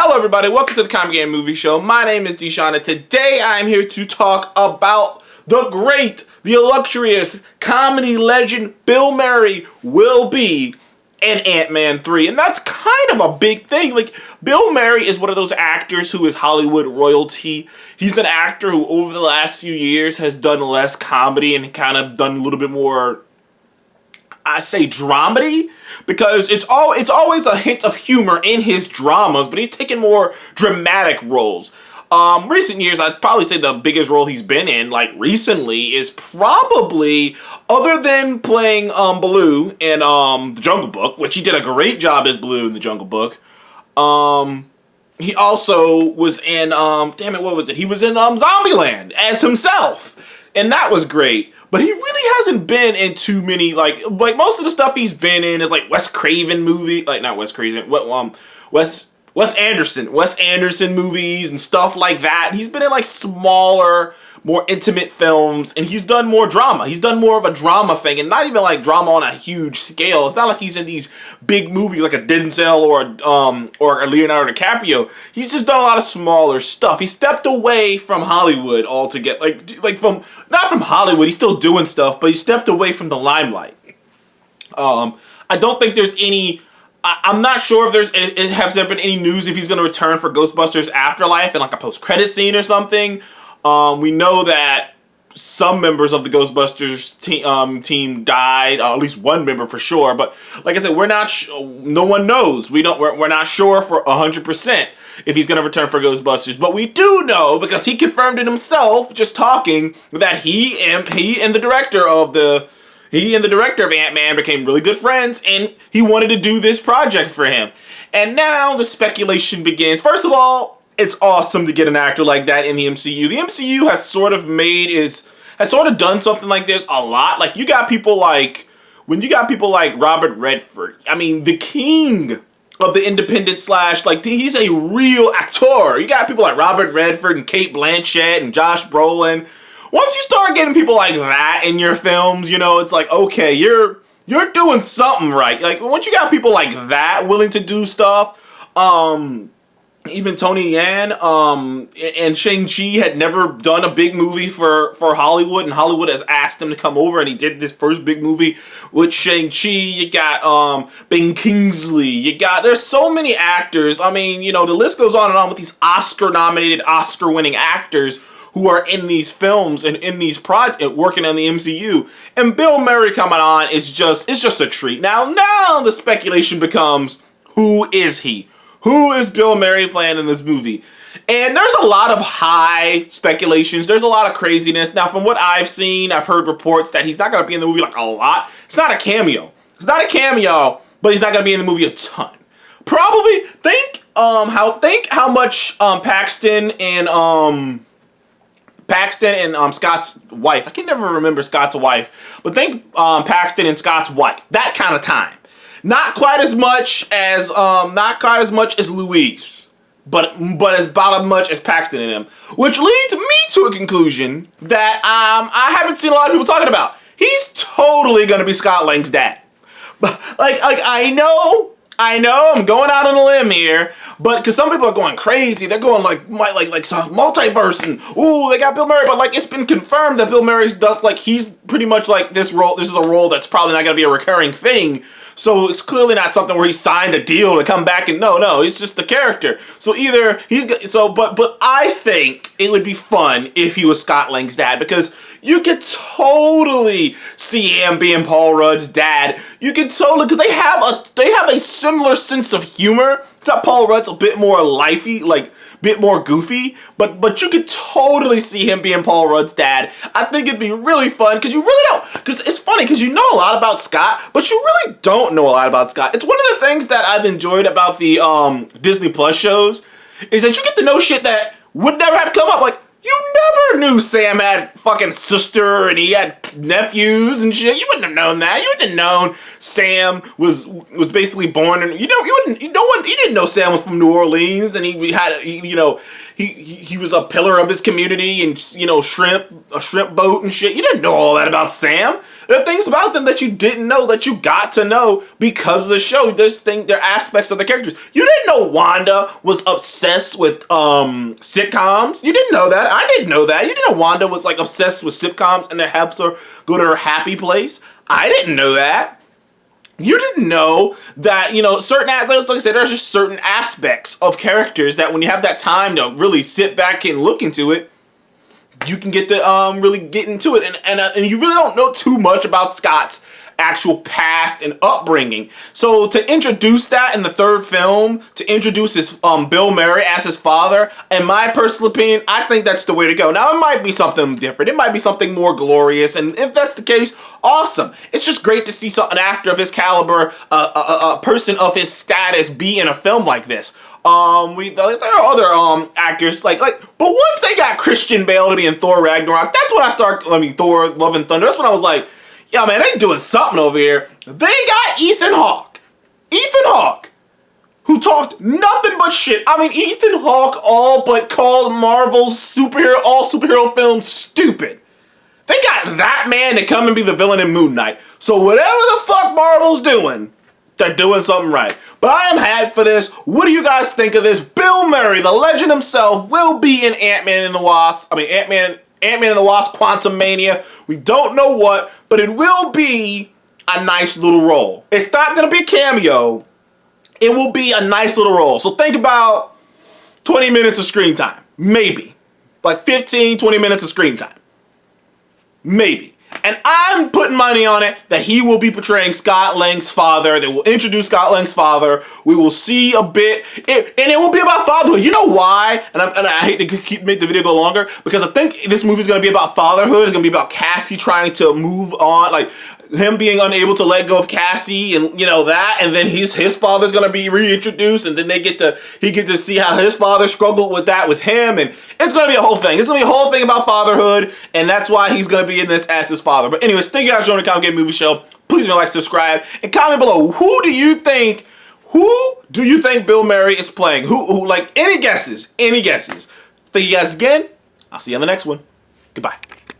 Hello everybody, welcome to the Comic Game Movie Show. My name is Deshaun and today I am here to talk about the great, the illustrious comedy legend Bill Murray will be in Ant-Man 3. And that's kind of a big thing. Like, Bill Murray is one of those actors who is Hollywood royalty. He's an actor who over the last few years has done less comedy and kind of done a little bit more, I say, dramedy, because it's always a hint of humor in his dramas, but he's taken more dramatic roles. Recent years, I'd probably say the biggest role he's been in, like recently, is probably, other than playing Baloo in The Jungle Book, which he did a great job as Baloo in The Jungle Book. He also was in, what was it? He was in Zombieland as himself, and that was great. But he really hasn't been in too many, like most of the stuff he's been in is like Wes Craven movie, like not Wes Craven, Wes Anderson movies and stuff like that. He's been in like smaller, more intimate films, and he's done more drama. He's done more of a drama thing, and not even like drama on a huge scale. It's not like he's in these big movies like a Denzel or a Leonardo DiCaprio. He's just done a lot of smaller stuff. He stepped away from Hollywood altogether, not from Hollywood. He's still doing stuff, but he stepped away from the limelight. I don't think there's any. I'm not sure if has there been any news if he's going to return for Ghostbusters Afterlife in like a post-credit scene or something. We know that some members of the Ghostbusters team died, at least one member for sure. But like I said, we're not. No one knows. We're not sure for 100% if he's going to return for Ghostbusters. But we do know, because he confirmed it himself, just talking, that he and the director of Ant-Man became really good friends, and he wanted to do this project for him. And now the speculation begins. First of all, it's awesome to get an actor like that in the MCU. The MCU has sort of done something like this a lot. Like, when you got people like Robert Redford, I mean, the king of the independent he's a real actor. You got people like Robert Redford and Cate Blanchett and Josh Brolin. Once you start getting people like that in your films, it's like, okay, you're doing something right. Like, once you got people like that willing to do stuff, even Tony Yan and Shang-Chi had never done a big movie for Hollywood, and Hollywood has asked him to come over, and he did this first big movie with Shang-Chi. You got Ben Kingsley. There's so many actors. I mean, the list goes on and on with these Oscar-nominated, Oscar-winning actors who are in these films and in these projects working on the MCU. And Bill Murray coming on is just a treat. Now the speculation becomes, who is he? Who is Bill Murray playing in this movie? And there's a lot of high speculations. There's a lot of craziness. Now, from what I've seen, I've heard reports that he's not going to be in the movie like a lot. It's not a cameo, but he's not going to be in the movie a ton. Probably think how much Paxton and Scott's wife. I can never remember Scott's wife, but think Paxton and Scott's wife. That kind of time. Not quite as much as Louise, but as about as much as Paxton and him, which leads me to a conclusion that I haven't seen a lot of people talking about. He's totally gonna be Scott Lang's dad. But I know I'm going out on a limb here, but because some people are going crazy, they're going like multiverse and ooh, they got Bill Murray, but it's been confirmed that Bill Murray he's pretty much like this role. This is a role that's probably not gonna be a recurring thing. So it's clearly not something where he signed a deal to come back and no, he's just the character. So either but I think it would be fun if he was Scott Lang's dad, because you could totally see him being Paul Rudd's dad. You could totally, because they have a similar sense of humor. Except Paul Rudd's a bit more lifey, bit more goofy, but you could totally see him being Paul Rudd's dad. I think it'd be really fun, because you really don't, because it's funny, because you know a lot about Scott, but you really don't know a lot about Scott. It's one of the things that I've enjoyed about the Disney Plus shows, is that you get to know shit that would never have come up. Like, you never knew Sam had fucking sister and he had nephews and shit. You wouldn't have known that. You wouldn't have known Sam was basically born in, you didn't know Sam was from New Orleans, and he was a pillar of his community, and a shrimp boat and shit. You didn't know all that about Sam. There are things about them that you didn't know that you got to know because of the show. There are aspects of the characters. You didn't know Wanda was obsessed with sitcoms. You didn't know that. I didn't know that. You didn't know Wanda was like obsessed with sitcoms and it helps her go to her happy place. I didn't know that. You didn't know that, certain actors, like I said, there's just certain aspects of characters that when you have that time to really sit back and look into it, you can get to really get into it. And you really don't know too much about Scott's actual past and upbringing. So to introduce that in the third film, to introduce his Bill Murray as his father, in my personal opinion, I think that's the way to go. Now, it might be something different. It might be something more glorious. And if that's the case, awesome. It's just great to see an actor of his caliber, a person of his status be in a film like this. There are other actors but once they got Christian Bale to be in Thor Ragnarok, that's when Thor Love and Thunder, that's when I was like, yeah, man, they doing something over here. They got Ethan Hawke, who talked nothing but shit. Ethan Hawke all but called Marvel's superhero films stupid. They got that man to come and be the villain in Moon Knight. So whatever the fuck Marvel's doing, they're doing something right. But I am hyped for this. What do you guys think of this? Bill Murray, the legend himself, will be in Ant-Man and the Wasp. Ant-Man and the Wasp Quantumania. We don't know what, but it will be a nice little role. It's not going to be a cameo. It will be a nice little role. So think about 20 minutes of screen time. Maybe. Like 15, 20 minutes of screen time. Maybe. And I'm putting money on it that he will be portraying Scott Lang's father. They will introduce Scott Lang's father. We will see a bit, and it will be about fatherhood. You know why? And I hate to make the video go longer, because I think this movie is going to be about fatherhood. It's going to be about Cassie trying to move on, like him being unable to let go of Cassie, and that, and then his father's going to be reintroduced, and then he get to see how his father struggled with that with him, and it's going to be a whole thing. It's going to be a whole thing about fatherhood, and that's why he's going to be in this as his father. But anyways, thank you guys for joining the Comic Game Movie Show. Please like, subscribe, and comment below. Who do you think Bill Murray is playing? Who any guesses? Thank you guys again. I'll see you on the next one. Goodbye.